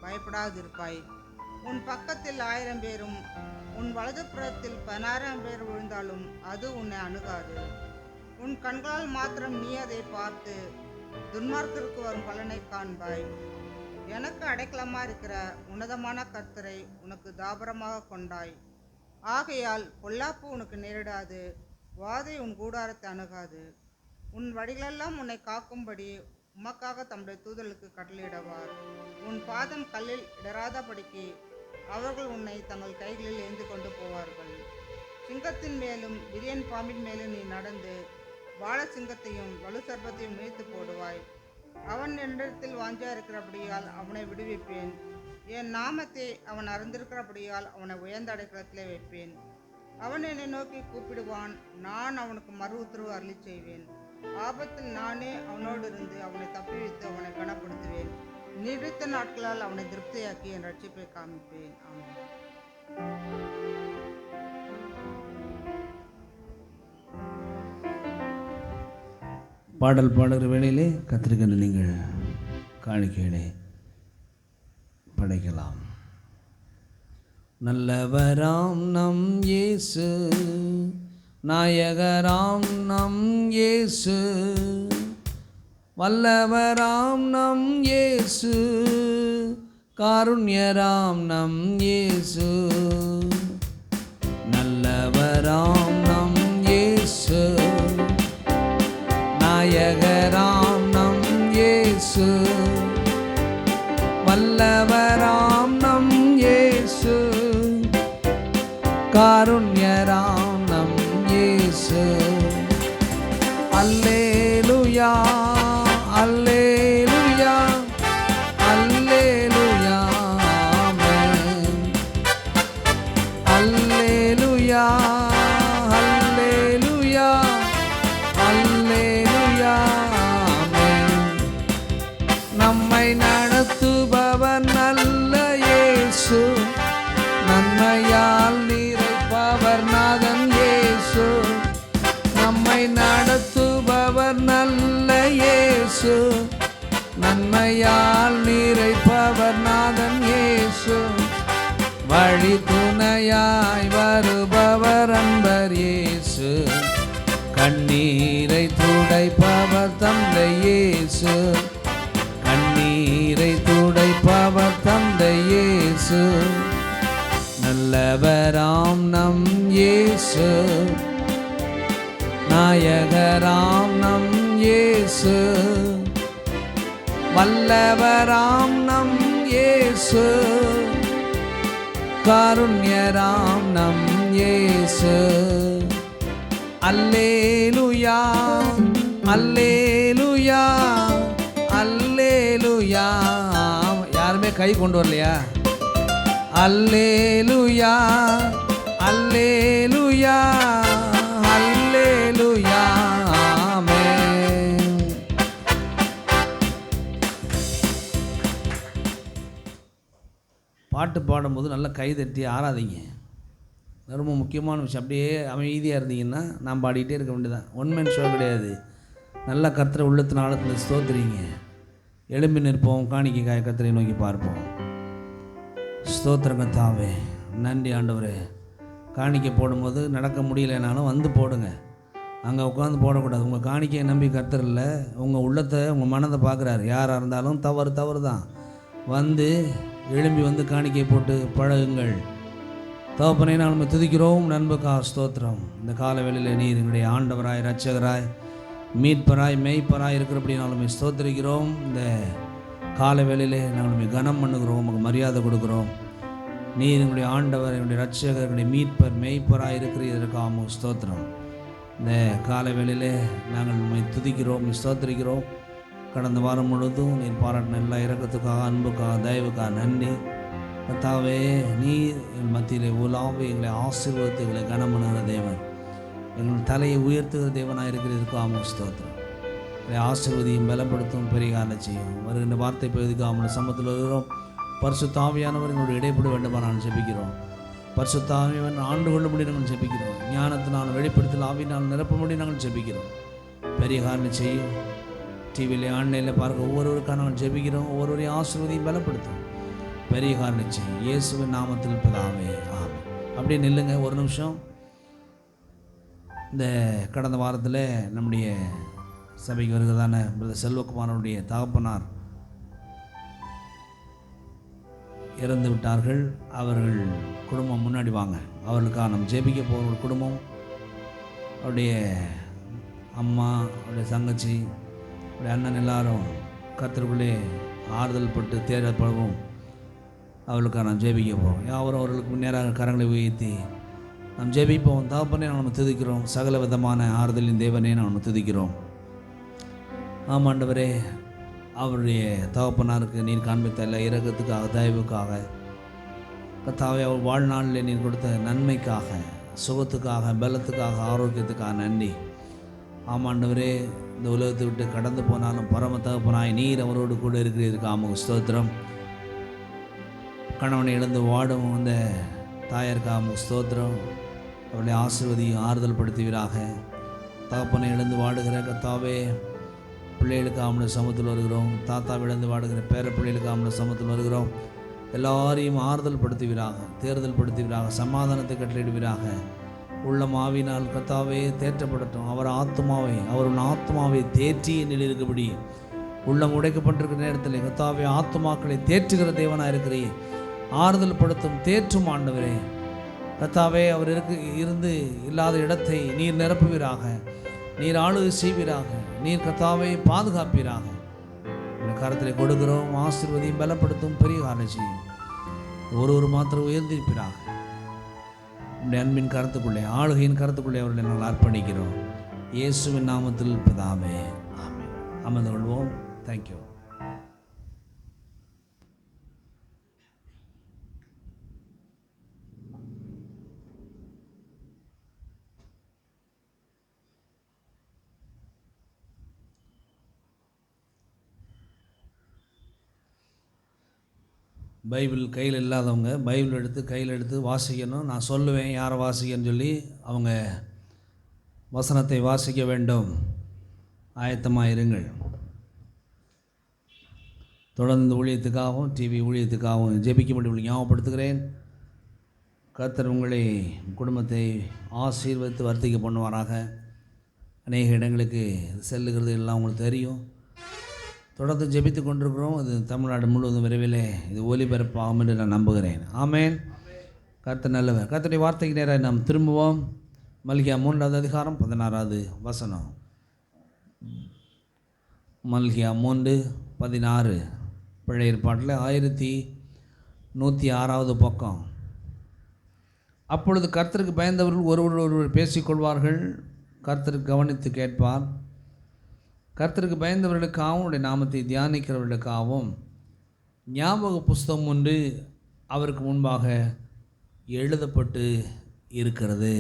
பயப்படாதிருப்பாய். உன் பக்கத்தில் 1000 பேரும் உன் வலதுபுறத்தில் 16 பேர் விழுந்தாலும் அது உன்னை அணுகாது. உன் கண்களால் மாத்திரம் நீ அதை பார்த்து துன்மார்க்கருக்கு வரும் பலனை காண்பாய். எனக்கு அடைக்கலமாக இருக்கிற உன்னதமான கர்த்தரை உனக்கு தாபரமாக கொண்டாய். ஆகையால் பொல்லாப்பு உனக்கு நேரிடாது, வாதை உன் கூடாரத்தை அணுகாது. உன் வழிகளெல்லாம் உன்னை காக்கும்படி உமக்காக தம்முடைய தூதர்களுக்கு கட்டளையிடுவார். உன் பாதம் கல்லில் இடராதபடிக்கு அவர்கள் உன்னை தங்கள் கைகளில் ஏந்தி கொண்டு போவார்கள். சிங்கத்தின் மேலும் விரியன் பாம்பின் மேலும் நீ நடந்து வாழ சிங்கத்தையும் வலு சர்ப்பத்தையும் மீழ்த்து போடுவாய். அவன் என்னிடத்தில் வாஞ்சா இருக்கிறபடியால் அவனை விடுவிப்பேன். என் நாமத்தை அவன் அறிந்திருக்கிறபடியால் அவனை உயர்ந்த அடைக்கலத்திலே வைப்பேன். அவன் என்னை நோக்கி கூப்பிடுவான், நான் அவனுக்கு மறு உத்தரவு அருளி செய்வேன். ஆபத்தில் நானே அவனோடு இருந்து அவனை தப்பிவித்து அவனை கனப்படுத்துவேன். நீடித்த நாட்களால் அவனை திருப்தியாக்கி என் ரட்சிப்பை காமிப்பேன். ஆமென். பாடல் பாடுகிற வேளையிலே கத்திரிக்கன்று நீங்கள் காணிக்கையிலே படைக்கலாம். நல்லவராம் நம் இயேசு, நாயகராம் நம் இயேசு, வல்லவராம் நம் இயேசு, காருண்யராம் நம் இயேசு. நல்லவராம் நம் இயேசு, நாயகராம் நம் இயேசு, வல்லவராம் நம் இயேசு, காருண்யராம் நம் இயேசு. அல்லேலூயா அல்லேலூயா அல்லேலூயா ஆமென். அல்லேலூயா அல்லேலூயா அல்லேலூயா ஆமென். நம்மை நடத்துபவர் நல்ல இயேசு, நன்மையால் நிறைப்பவர் நாதன் இயேசு. நம்மை நடத்துபவர் நல்ல இயேசு, நன்மையால் நிறைப்பவர் நாதன் இயேசு. வழி துணையாய் வருபவர் அன்பர் இயேசு, கண்ணீரை துடைப்பவர் தந்தை இயேசு, கண்ணீரை துடைப்பவர் தந்தை இயேசு. நல்லவராம் நம் இயேசு, நாயகராம் நம் இயேசு, வல்லவராம் நம் இயேசு, காருண்யராம் நம் இயேசு. அல்லேலூயா அல்லேலூயா அல்லேலூயா. யாருமே கை கொண்டு வரலையா? அல்லேலூயா அல்லேலூயா அல்லேலூயா ஆமென். பாட்டு பாடும்போது நல்லா கை தட்டி ஆராதிங்க. ரொம்ப முக்கியமான விஷயம். அப்படியே அமைதியாக இருந்தீங்கன்னா நான் பாடிக்கிட்டே இருக்க வேண்டியதான். ஒன்மேன் ஷோ கிடையாது. நல்லா கர்த்தரை உள்ளத்தின் ஆழத்தில் ஸ்தோத்திரிங்க. எழும்பி நிற்போம், காணிக்கை காய கர்த்தரை நோக்கி பார்ப்போம். ஸ்தோத்திரங்க தாவே, நன்றி ஆண்டவரே. காணிக்கை போடும்போது நடக்க முடியலைனாலும் வந்து போடுங்க. அங்கே உட்காந்து போடக்கூடாது. உங்கள் காணிக்கையை நம்பி கர்த்தர் இல்லை, உங்கள் உள்ளத்தை உங்கள் மனதை பார்க்குறாரு. யாராக இருந்தாலும் தவறு தான். வந்து எழும்பி வந்து காணிக்கை போட்டு பழகுங்கள். தகப்பனை நாம் துதிக்கிறோம். நண்புக்கா ஸ்தோத்திரம். இந்த கால வேளையில் நீர் எங்களுடைய ஆண்டவராய், இரட்சகராய், மீட்பராய், மெய்ப்பராய் இருக்கிறபடினாலுமே ஸ்தோத்திரிக்கிறோம். இந்த கால வேளையிலே நாங்கள் கனம் பண்ணுகிறோம், உங்களுக்கு மரியாதை கொடுக்குறோம். நீர் எங்களுடைய ஆண்டவர், என்னுடைய இரட்சகர், என்னுடைய மீட்பர், மெய்ப்பராய் இருக்கிறதற்காக ஸ்தோத்திரம். இந்த கால வேளையிலே நாங்கள் உண்மை துதிக்கிறோம், ஸ்தோத்திரிக்கிறோம். கடந்த வாரம் முழுவதும் நீர் பாராட்டின எல்லா இரக்கத்துக்காக, அன்புக்காக, தயவுக்காக நன்றி கர்த்தாவே. நீர் என் மத்தியிலே உலாவி எங்களை ஆசீர்வதித்து எங்களை கனம் பண்ணுகிற தேவன், எங்கள் தலையை உயர்த்துகிற தேவனாக இருக்கிறதுக்காக ஸ்தோத்திரம். எங்களை ஆசீர்வதியும் பலப்படுத்தும் பெரிய காரணம் செய்யும். வருகின்ற வார்த்தை பகுதிக்கு அவனுடைய சமத்தில் வருகிறோம். பரிசுத்த ஆவியானவர் எங்களுடைய இடைப்பட வேண்டுமா நான் ஜெபிக்கிறோம். பரிசுத்த ஆவியானவர் ஆண்டு கொள்ளும்படி நாங்கள் ஜெபிக்கிறோம். ஞானத்தினால் வெளிப்படுத்தல் ஆவியினால் நிரப்பும்படி நாங்கள் ஜெபிக்கிறோம். பெரிய காரணம் செய்யும். டிவியில் ஆன்லைனில் பார்க்க ஒவ்வொருவருக்காக நாங்கள் ஜெபிக்கிறோம். ஒவ்வொருவரையும் ஆசீர்வதியும் பலப்படுத்தும். பெரிய நிச்சயம். இயேசுவின் நாமத்தில் பிதாவே ஆமென். அப்படியே நில்லுங்க ஒரு நிமிஷம். இந்த கடந்த வாரத்தில் நம்முடைய சபைக்கு வருகிறதான பிரதர் செல்வகுமாரனுடைய தகப்பனார் இறந்து விட்டார்கள். அவர்கள் குடும்பம் முன்னாடி வாங்க. அவர்களுக்காக நம்ம ஜெபிக்க போகிற குடும்பம், அவருடைய அம்மா, அவருடைய தங்கச்சி, அவருடைய அண்ணன் எல்லாரும் கர்த்தருக்குள்ளே ஆறுதல் பட்டு தேடப்படவும் அவளுக்காக நாம் ஜெபிக்க போகிறோம். யாவரும் அவர்களுக்கு நேராக கரங்களை உயர்த்தி நாம் ஜெபிப்போம். தகப்பனே நாம் துதிக்கிறோம். சகல விதமான ஆறுதலின் தேவனே நாம் துதிக்கிறோம். ஆமாண்டவரே, அவருடைய தகப்பனாருக்கு நீர் காண்பித்த எல்லா இரக்கத்துக்காக, தயவுக்காக, கர்த்தாவே அவர் வாழ்நாளில் நீர் கொடுத்த நன்மைக்காக, சுகத்துக்காக, பலத்துக்காக, ஆரோக்கியத்துக்காக நன்றி. ஆமாண்டவரே, இந்த உலகத்தை விட்டு கடந்து போனாலும் பரம தகப்பனாய் நீர் அவரோடு கூட இருக்கிறதுக்கு ஆமாம் ஸ்தோத்திரம். கணவனை இழந்து வாடும் அந்த தாயாருக்கு ஆமாம் ஸ்தோத்திரம். அவருடைய ஆசீர்வதியும் ஆறுதல் படுத்துவீராக. தகப்பனை இழந்து வாடுகிற கர்த்தாவே பிள்ளைகளுக்கு ஆமன சமத்தில் வருகிறோம். தாத்தாவை இழந்து வாடுகிற பேர பிள்ளைகளுக்கு ஆமன சமத்தில் வருகிறோம். எல்லாரையும் ஆறுதல் படுத்துவீராக, தேர்தல் படுத்துவீராக, சமாதானத்தை கட்டளிடுவீராக. உள்ளம் ஆவினால் கர்த்தாவே தேற்றப்படட்டும். அவருடைய ஆத்மாவை தேற்றி என்னில் இருக்கபடி உள்ளம் உடைக்கப்பட்டிருக்கிற நேரத்தில் கர்த்தாவே ஆத்மாக்களை தேற்றுகிற தேவனாக இருக்கிறீர். ஆறுதல் படுத்தும் தேற்றும் ஆண்டவரே. கர்த்தாவே அவர் இருந்து இல்லாத இடத்தை நீர் நிரப்புவீராக, நீர் ஆளுகை செய்வீராக, நீர் கர்த்தாவை பாதுகாப்பீராக. இந்த கரத்தில் கொடுக்கிறோம். ஆசீர்வதியும் பலப்படுத்தும் பெரிய காரியம் செய்யும். ஒரு மாத்திரம் உயர்ந்திருப்பீராக. உடைய அன்பின் கருத்துக்குள்ளே, ஆளுகையின் கருத்துக்குள்ளே அவர்களை நாங்கள் அர்ப்பணிக்கிறோம். இயேசுவின் நாமத்தில் பிதாவே ஆமென். அமர்ந்து கொள்வோம். தேங்க்யூ. பைபிள் கையில் இல்லாதவங்க பைபிள் கையில் எடுத்து வாசிக்கணும். நான் சொல்லுவேன் யாரை வாசிக்கன்னு சொல்லி அவங்க வசனத்தை வாசிக்க வேண்டும். ஆயத்தமாக இருங்கள். தொடர்ந்து ஊழியத்துக்காகவும் டிவி ஊழியத்துக்காகவும் ஜெபிக்கும்படி ஞாபகப்படுத்துகிறேன். கர்த்தர் உங்களை குடும்பத்தை ஆசீர்வதித்து வர்த்திக்க பண்ணுவாராக. அநேக இடங்களுக்கு செல்லுகிறது எல்லாம் உங்களுக்கு தெரியும். தொடர்ந்து ஜெபித்து கொண்டிருக்கிறோம். இது தமிழ்நாடு முழுவதும் விரைவில் இது ஒலிபரப்பாகும் என்று நான் நம்புகிறேன். ஆமேன். கர்த்தர் நல்லவர். கர்த்தருடைய வார்த்தைக்கு நேராக நாம் திரும்புவோம். மல்கியா 3வது அதிகாரம் 16வது வசனம். மல்கியா 3:16 பழைய ஏற்பாட்டில் 1106வது பக்கம். அப்பொழுது கர்த்தருக்கு பயந்தவர்கள் ஒருவர் பேசிக்கொள்வார்கள். கர்த்தருக்கு கவனித்து கேட்பார். கர்த்தருக்கு பயந்தவர்களுக்காகவும் உடைய நாமத்தை தியானிக்கிறவர்களுக்காகவும் ஞாபக புஸ்தகம் ஒன்று அவருக்கு முன்பாக எழுதப்பட்டு இருக்கிறது.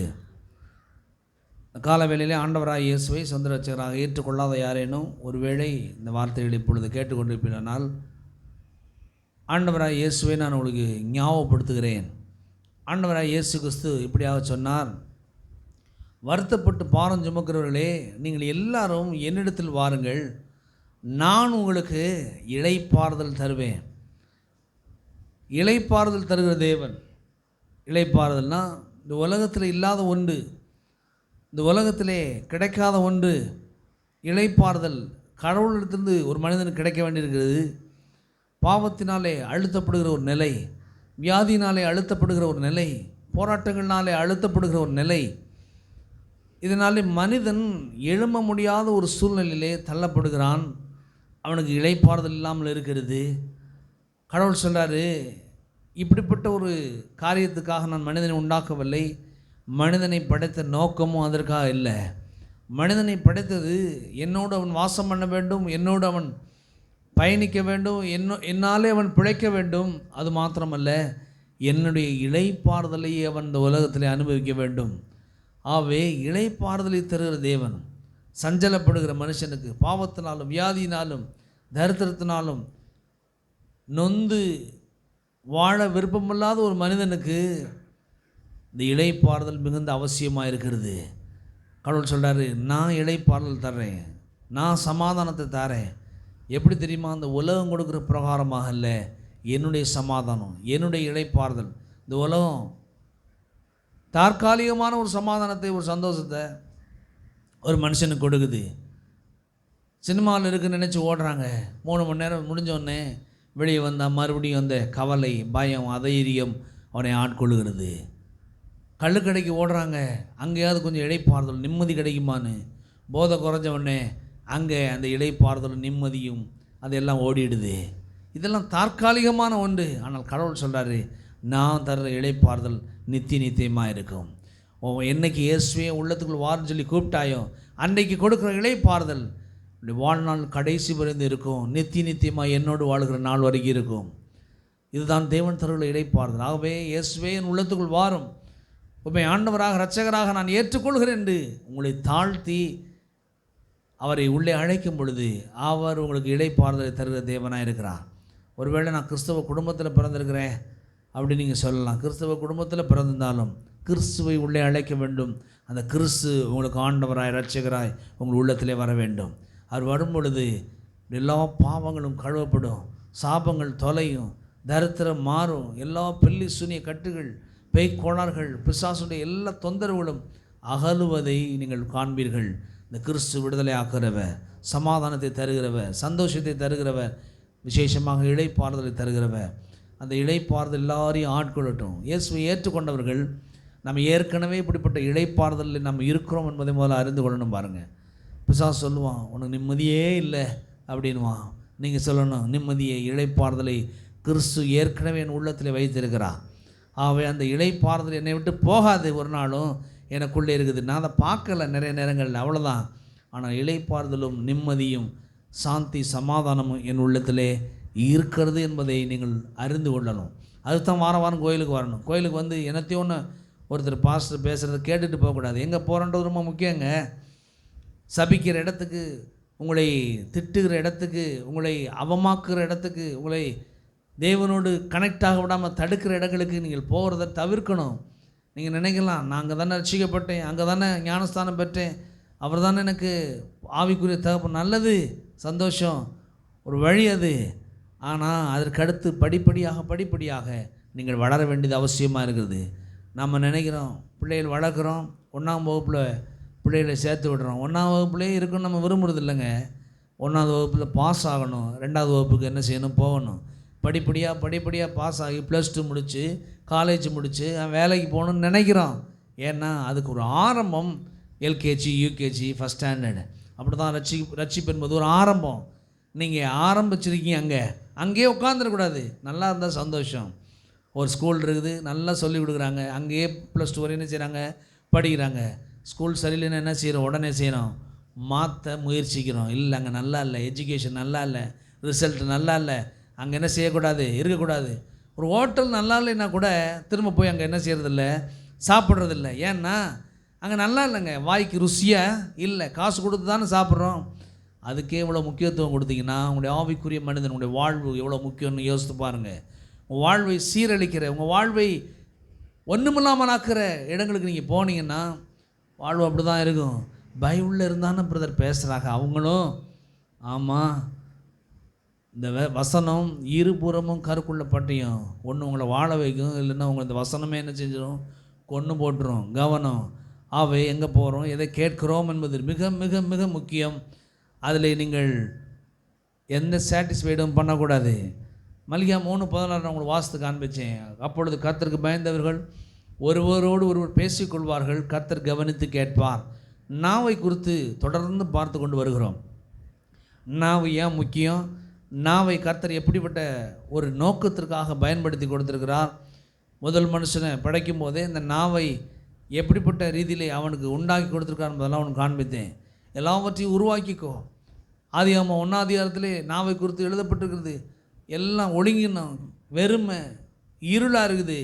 காலவேளையிலே ஆண்டவராக இயேசுவை சொந்த ரட்சகராக ஏற்றுக்கொள்ளாத யாரேனும் ஒருவேளை இந்த வார்த்தைகள் இப்பொழுது கேட்டுக்கொண்டிருப்பினால், ஆண்டவராக இயேசுவை நான் உங்களுக்கு ஞாபகப்படுத்துகிறேன். ஆண்டவராக இயேசு கிறிஸ்து இப்படியாக சொன்னார், வருத்தப்பட்டு பாரம் சுமக்கிறவர்களே, நீங்கள் எல்லாரும் என்னிடத்தில் வாருங்கள், நான் உங்களுக்கு இளைப்பாறுதல் தருவேன். இளைப்பாறுதல் தருகிற தேவன். இளைப்பாறுதல்னா இந்த உலகத்தில் இல்லாத ஒன்று, இந்த உலகத்திலே கிடைக்காத ஒன்று. இளைப்பாறுதல் கடவுளிடத்திலிருந்து ஒரு மனிதனுக்கு கிடைக்க வேண்டியிருக்கிறது. பாவத்தினாலே அழுத்தப்படுகிற ஒரு நிலை, வியாதியினாலே அழுத்தப்படுகிற ஒரு நிலை, போராட்டங்கள்னாலே அழுத்தப்படுகிற ஒரு நிலை, இதனாலே மனிதன் எழும்ப முடியாத ஒரு சூழ்நிலையிலே தள்ளப்படுகிறான். அவனுக்கு இளைப்பாறுதல் இல்லாமல் இருக்கிறது. கடவுள் சொல்கிறாரு, இப்படிப்பட்ட ஒரு காரியத்துக்காக நான் மனிதனை உண்டாக்கவில்லை. மனிதனை படைத்த நோக்கமும் அதற்காக இல்லை. மனிதனை படைத்தது என்னோடு அவன் வாசம் பண்ண வேண்டும், என்னோடு அவன் பயணிக்க வேண்டும், என்னாலே அவன் பிழைக்க வேண்டும். அது மாத்திரமல்ல, என்னுடைய இளைப்பாறுதலையே அவன் இந்த உலகத்தில் அனுபவிக்க வேண்டும். ஆகவே இளைப்பாறுதலை தருகிற தேவன் சஞ்சலப்படுகிற மனுஷனுக்கு, பாவத்தினாலும் வியாதியினாலும் தரித்திரத்தினாலும் நொந்து வாழ விருப்பமில்லாத ஒரு மனிதனுக்கு இந்த இளைப்பாறுதல் மிகுந்த அவசியமாக இருக்கிறது. கடவுள் சொல்கிறாரு, நான் இளைப்பாறுதல் தர்றேன், நான் சமாதானத்தை தரேன். எப்படி தெரியுமா? அந்த உலகம் கொடுக்குற பிரகாரமாக இல்லை, என்னுடைய சமாதானம், என்னுடைய இளைப்பாறுதல். இந்த உலகம் தற்காலிகமான ஒரு சமாதானத்தை, ஒரு சந்தோஷத்தை ஒரு மனுஷனுக்கு கொடுக்குது. சினிமாவில் இருக்குன்னு நினச்சி ஓடுறாங்க. 3 மணி நேரம் முடிஞ்சோடனே வெளியே வந்தால் மறுபடியும் அந்த கவலை, பயம், அதைரியம் அவனை ஆட்கொள்ளுகிறது. கள்ளுக்கடைக்கு ஓடுறாங்க, அங்கேயாவது கொஞ்சம் இளைப்பாறுதல், நிம்மதி கிடைக்குமான்னு. போதை குறைஞ்சவொடனே அங்கே அந்த இளைப்பாறுதலும் நிம்மதியும் அதெல்லாம் ஓடிடுது. இதெல்லாம் தற்காலிகமான ஒன்று. ஆனால் கடவுள் சொல்கிறாரு, நான் தர்ற இளைப்பாறுதல் நித்தியமாக இருக்கும். என்னைக்கு இயேசுவே உள்ளத்துக்குள் வாருன்னு சொல்லி கூப்பிட்டாயோ அன்றைக்கு கொடுக்குற இளைப்பாறுதல் வாழ்நாள் கடைசி வரைந்து இருக்கும். நித்தியமாக என்னோடு வாழ்கிற நாள் வரைக்கும் இருக்கும். இதுதான் தேவன் தருள்ள இளைப்பாறுதல். ஆகவே இயேசுவே என் உள்ளத்துக்குள் வாரும், உண்மை ஆண்டவராக இரட்சகராக நான் ஏற்றுக்கொள்கிறேன் என்று உங்களை தாழ்த்தி அவரை உள்ளே அழைக்கும் பொழுது அவர் உங்களுக்கு இளைப்பாறுதலை தருகிற தேவனாக இருக்கிறார். ஒருவேளை நான் கிறிஸ்தவ குடும்பத்தில் பிறந்திருக்கிறேன் அப்படின்னு நீங்கள் சொல்லலாம். கிறிஸ்தவ குடும்பத்தில் பிறந்திருந்தாலும் கிறிஸ்துவை உள்ளே அழைக்க வேண்டும். அந்த கிறிஸ்து உங்களுக்கு ஆண்டவராய் இரட்சகராய் உங்கள் உள்ளத்திலே வர வேண்டும். அவர் வரும் பொழுது எல்லா பாவங்களும் கழுவப்படும், சாபங்கள் தொலையும், தரித்திரம் மாறும், எல்லா பில்லி சூனிய கட்டுகள், பேய்க்கோளாறுகள், பிசாசுடைய எல்லா தொந்தரவுகளும் அகலுவதை நீங்கள் காண்பீர்கள். இந்த கிறிஸ்து விடுதலை ஆக்குகிறவர், சமாதானத்தை தருகிறவர், சந்தோஷத்தை தருகிறவர், விசேஷமாக இளைப்பாறுதலை தருகிறவர். அந்த இளைப்பாறுதல் எல்லாரையும் ஆட்கொள்ளட்டும். இயேசுவை ஏற்றுக்கொண்டவர்கள் நம்ம ஏற்கனவே இப்படிப்பட்ட இளைப்பாறுதலில் நம்ம இருக்கிறோம் என்பதை முதல்ல அறிந்து கொள்ளணும். பாருங்கள், பிசாசு சொல்லுவான், உனக்கு நிம்மதியே இல்லை அப்படின்வான். நீங்கள் சொல்லணும், நிம்மதியை, இளைப்பாறுதலை கிறிஸ்து ஏற்கனவே என் உள்ளத்தில் வைத்திருக்கிறார். ஆகவே அந்த இளைப்பாறுதல் என்னை விட்டு போகாது, ஒரு நாளும் எனக்குள்ளே இருக்குது. நான் அதை பார்க்கல நிறைய நேரங்களில், அவ்வளோதான். ஆனால் இளைப்பாறுதலும் நிம்மதியும் சாந்தி சமாதானமும் என் உள்ளத்திலே இருக்கிறது என்பதை நீங்கள் அறிந்து கொள்ளணும். அதுதான் வாரம் கோயிலுக்கு வரணும். கோயிலுக்கு வந்து என்னத்தையும் ஒன்று ஒருத்தர் பாஸ்டர் பேசுகிறத கேட்டுட்டு போகக்கூடாது. எங்கே போகிறன்றது ரொம்ப முக்கியங்க. சபிக்கிற இடத்துக்கு, உங்களை திட்டுகிற இடத்துக்கு, உங்களை அவமாக்குற இடத்துக்கு, உங்களை தேவனோடு கனெக்ட் ஆக விடாமல் தடுக்கிற இடங்களுக்கு நீங்கள் போகிறத தவிர்க்கணும். நீங்கள் நினைக்கலாம், நான் அங்கே தானே ரட்சிக்கப்பட்டேன், அங்கே தானே ஞானஸ்தானம் பெற்றேன், அவர் தானே எனக்கு ஆவிக்குரிய தகப்பு. நல்லது, சந்தோஷம், ஒரு வழி அது. ஆனால் அதற்கடுத்து படிப்படியாக நீங்கள் வளர வேண்டியது அவசியமாக இருக்குது. நம்ம நினைக்கிறோம், பிள்ளைகள் வளர்க்குறோம், 1ஆம் வகுப்பில் பிள்ளைகளை சேர்த்து விடுறோம், 1ஆம் வகுப்புலேயே இருக்கணும் நம்ம விரும்புகிறது இல்லைங்க. 1ஆவது வகுப்பில் பாஸ் ஆகணும், 2ஆவது வகுப்புக்கு என்ன செய்யணும், போகணும். படிப்படியாக பாஸ் ஆகி +2 முடித்து காலேஜ் முடித்து வேலைக்கு போகணுன்னு நினைக்கிறோம். ஏன்னா அதுக்கு ஒரு ஆரம்பம் எல்கேஜி, யூகேஜி, ஃபஸ்ட் ஸ்டாண்டர்டு. அப்படி தான் ரட்சிப்பு என்பது ஒரு ஆரம்பம். நீங்கள் ஆரம்பிச்சிருக்கீங்க, அங்கேயே உட்காந்துடக்கூடாது. நல்லா இருந்தால் சந்தோஷம். ஒரு ஸ்கூல் இருக்குது, நல்லா சொல்லி கொடுக்குறாங்க, அங்கேயே +2 வரை என்ன செய்கிறாங்க, படிக்கிறாங்க. ஸ்கூல் சரியில்லைன்னு என்ன செய்கிறோம், உடனே செய்கிறோம், மாற்ற முயற்சிக்கிறோம். இல்லை, அங்கே நல்லா இல்லை, எஜுகேஷன் நல்லா இல்லை, ரிசல்ட் நல்லா இல்லை, அங்கே என்ன செய்யக்கூடாது, இருக்கக்கூடாது. ஒரு ஹோட்டல் நல்லா இல்லைன்னா கூட திரும்ப போய் அங்கே என்ன செய்கிறதில்ல, சாப்பிட்றதில்ல. ஏன்னா அங்கே நல்லா இல்லைங்க, வாய்க்கு ருசியாக இல்லை, காசு கொடுத்து தானே சாப்பிட்றோம். அதுக்கே இவ்வளோ முக்கியத்துவம் கொடுத்தீங்கன்னா உங்களுடைய ஆவிக்குரிய மனிதன், உங்களுடைய வாழ்வு எவ்வளோ முக்கியம்னு யோசித்து பாருங்கள். உங்கள் வாழ்வை சீரழிக்கிற, உங்கள் வாழ்வை ஒன்றுமில்லாமல் ஆக்கிற இடங்களுக்கு நீங்கள் போனீங்கன்னா வாழ்வு அப்படி தான் இருக்கும். பைபிளில் இருந்தானே பிரதர் பேசுகிறாங்க அவங்களும். ஆமாம், இந்த வசனம் இருபுறமும் கருக்குள்ள பட்டயம், ஒன்று உங்களை வாழ வைக்கும், இல்லைன்னா உங்களை இந்த வசனமே என்ன செஞ்சிடும், கொன்று போட்டுரும். கவனம். ஆகவே எங்கே போகிறோம், எதை கேட்கிறோம் என்பது மிக மிக மிக முக்கியம். அதில் நீங்கள் எந்த சாட்டிஸ்ஃபைடும் பண்ணக்கூடாது. மல்கியா 3:16 நான் உங்களுக்கு வாசித்து காண்பிச்சேன். அப்பொழுது கர்த்தருக்கு பயந்தவர்கள் ஒருவரோடு ஒருவர் பேசிக்கொள்வார்கள், கர்த்தர் கவனித்து கேட்பார். நாவை குறித்து தொடர்ந்து பார்த்து கொண்டு வருகிறோம். நாவு ஏன் முக்கியம், நாவை கர்த்தர் எப்படிப்பட்ட ஒரு நோக்கத்திற்காக பயன்படுத்தி கொடுத்துருக்கிறார். முதல் மனுஷனை படைக்கும் போதே இந்த நாவை எப்படிப்பட்ட ரீதியிலே அவனுக்கு உண்டாக்கி கொடுத்துருக்கார் என்பதெல்லாம் அவனுக்கு காண்பித்தேன். எல்லாவற்றையும் உருவாக்கிக்கோ. ஆதியாகமம் 1ஆம் அதிகாரத்திலே நாவை குறித்து எழுதப்பட்டிருக்கிறது. எல்லாம் ஒழுங்கினோம், வெறுமை, இருளாக இருக்குது.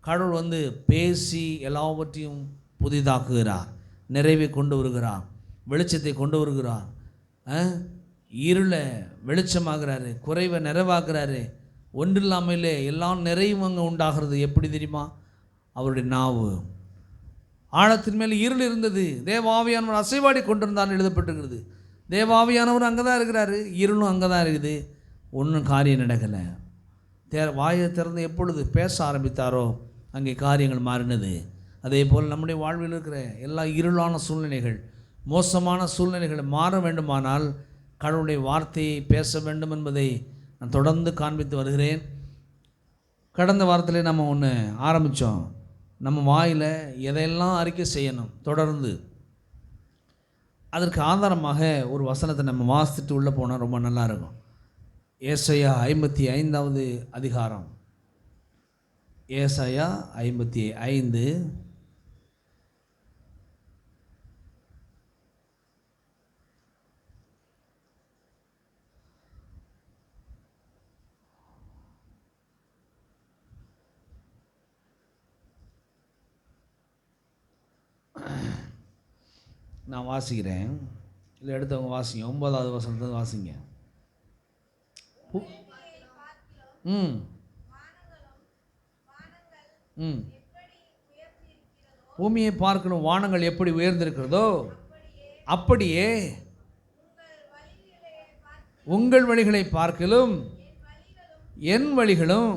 கடவுள் வந்து பேசி எல்லாவற்றையும் புதிதாக்குகிறார், நிறைவை கொண்டு வருகிறார், வெளிச்சத்தை கொண்டு வருகிறார், இருளை வெளிச்சமாகிறாரு, குறைவை நிறைவாக்குறாரு. ஒன்றில்லாமலே எல்லாம் நிறைவும் அங்கே உண்டாகிறது. எப்படி தெரியுமா, அவருடைய நாவு. ஆழத்தின் மேலே இருள் இருந்தது, தேவாவியானவர் அசைவாடி கொண்டிருந்தான்னு எழுதப்பட்டிருக்கிறது. தேவாவியானவர் அங்கே தான் இருக்கிறாரு, இருளும் அங்கே தான் இருக்குது. ஒன்றும் காரியம் நடக்கலை. வாயை திறந்து எப்பொழுது பேச ஆரம்பித்தாரோ அங்கே காரியங்கள் மாறினது. அதே போல் நம்முடைய வாழ்வில் இருக்கிற எல்லா இருளான சூழ்நிலைகள், மோசமான சூழ்நிலைகள் மாற வேண்டுமானால் கடவுளுடைய வார்த்தையை பேச வேண்டும் என்பதை நான் தொடர்ந்து காண்பித்து வருகிறேன். கடந்த வாரத்தில் நம்ம ஒன்று ஆரம்பித்தோம். நம்ம வாயில் எதையெல்லாம் அறிக்கை செய்யணும் தொடர்ந்து. அதற்கு ஆதாரமாக ஒரு வசனத்தை நம்ம வாசித்துட்டு உள்ளே போனால் ரொம்ப நல்லாயிருக்கும். ஏசாயா 55வது அதிகாரம். ஏசாயா 55. நான் வாசிக்கிறேன், இல்லை எடுத்தவங்க வாசிங்க. 9வது வசனத்தை வாசிங்க. பூமியை பார்க்கணும் வானங்கள் எப்படி உயர்ந்திருக்கிறதோ அப்படியே உங்கள் வழிகளை பார்க்கலும் என் வழிகளும்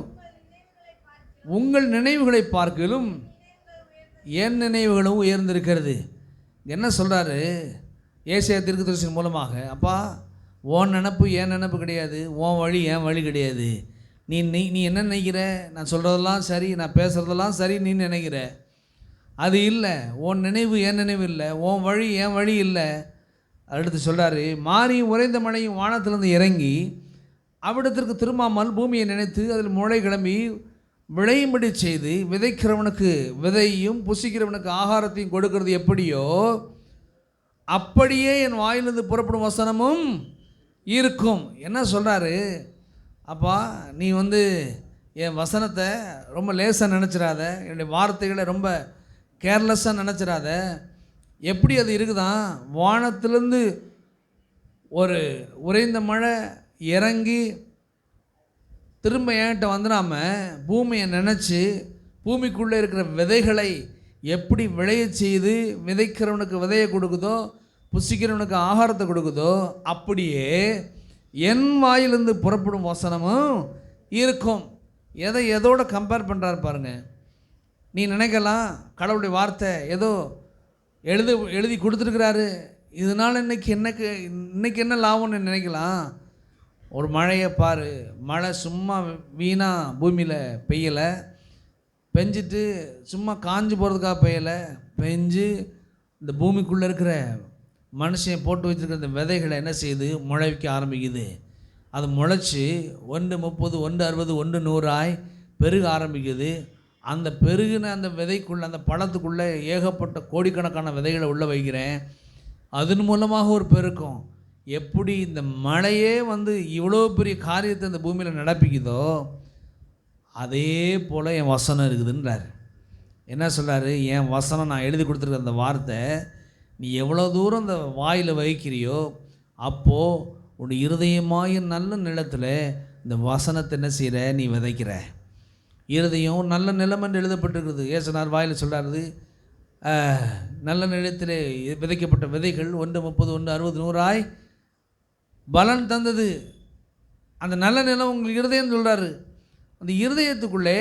உங்கள் நினைவுகளை பார்க்கலும் என் நினைவுகளும் உயர்ந்திருக்கிறது. என்ன சொல்கிறாரு ஏசாயா தீர்க்கதரிசியின் மூலமாக? அப்பா, உன் நினப்பு என் நினப்பு கிடையாது, உன் வழி என் வழி கிடையாது. நீ நீ என்ன நினைக்கிற? நான் சொல்கிறதெல்லாம் சரி, நான் பேசுகிறதெல்லாம் சரி நீ நினைக்கிற. அது இல்லை. உன் நினைவு என் நினைவு இல்லை, உன் வழி என் வழி இல்லை. அடுத்து சொல்கிறாரு, மாரியும் உறைந்த மழையும் வானத்திலிருந்து இறங்கி அவ்விடத்திற்கு திரும்பாமல் பூமியை நினைத்து அதில் முளை கிளம்பி விளையும்படி செய்து விதைக்கிறவனுக்கு விதையும் புசிக்கிறவனுக்கு ஆகாரத்தையும் கொடுக்கறது எப்படியோ அப்படியே என் வாயிலிருந்து புறப்படும் வசனமும் இருக்கும். என்ன சொல்கிறாரு? அப்பா, நீ என் வசனத்தை ரொம்ப லேசாக நினச்சிடாத, என்னுடைய வார்த்தைகளை ரொம்ப கேர்லெஸ்ஸாக நினச்சிடாத. எப்படி அது இருக்குதான்? வானத்திலேருந்து ஒரு உறைந்த மழை இறங்கி திரும்ப என்கிட்ட வந்துடாம பூமியை நினச்சி பூமிக்குள்ளே இருக்கிற விதைகளை எப்படி விளைய செய்து விதைக்கிறவனுக்கு விதையை கொடுக்குதோ புசிக்கிறவனுக்கு ஆகாரத்தை கொடுக்குதோ அப்படியே என் வாயிலிருந்து புறப்படும் வசனமும் இருக்கும். எதோட கம்பேர் பண்ணுறாரு பாருங்கள். நீ நினைக்கலாம் கடவுளுடைய வார்த்தை ஏதோ எழுதி கொடுத்துருக்கிறாரு, இதனால் இன்னைக்கு என்ன லாபம்னு நினைக்கலாம். ஒரு மழையை பாரு, மழை சும்மா வீணாக பூமியில் பெய்யலை, பெஞ்சிட்டு சும்மா காஞ்சு போகிறதுக்காக பெய்யலை, பெஞ்சு இந்த பூமிக்குள்ளே இருக்கிற மனுஷன் போட்டு வச்சுருக்கிற இந்த விதைகளை என்ன செய்யுது? முளைக்க ஆரம்பிக்குது. அது முளைச்சி 1 30 1 60 1 100 பெருக ஆரம்பிக்குது. அந்த பெருகின அந்த விதைக்குள்ளே, அந்த பழத்துக்குள்ளே ஏகப்பட்ட கோடிக்கணக்கான விதைகளை உள்ளே வைக்கிறேன். அதன் மூலமாக ஒரு பெருக்கம். எப்படி இந்த மழையே இவ்வளோ பெரிய காரியத்தை இந்த பூமியில் நடப்பிக்குதோ அதே போல் என் வசனம் இருக்குதுன்றார். என்ன சொல்கிறாரு? என் வசனம், நான் எழுதி கொடுத்துருக்க அந்த வார்த்தை நீ எவ்வளோ தூரம் இந்த வாயில் வைக்கிறியோ அப்போது உன் இருதயமாய நல்ல நிலத்தில் இந்த வசனத்தை என்ன செய்கிற? நீ விதைக்கிற. இருதயம் நல்ல நிலம் என்று எழுதப்பட்டிருக்கிறது. ஏசனார் வாயில் சொல்கிறாரு, நல்ல நிலத்தில் விதைக்கப்பட்ட விதைகள் 1 30 1 60 100 பலன் தந்தது. அந்த நல்ல நிலம் உங்களுக்கு இருதயம் சொல்கிறாரு. அந்த இருதயத்துக்குள்ளே,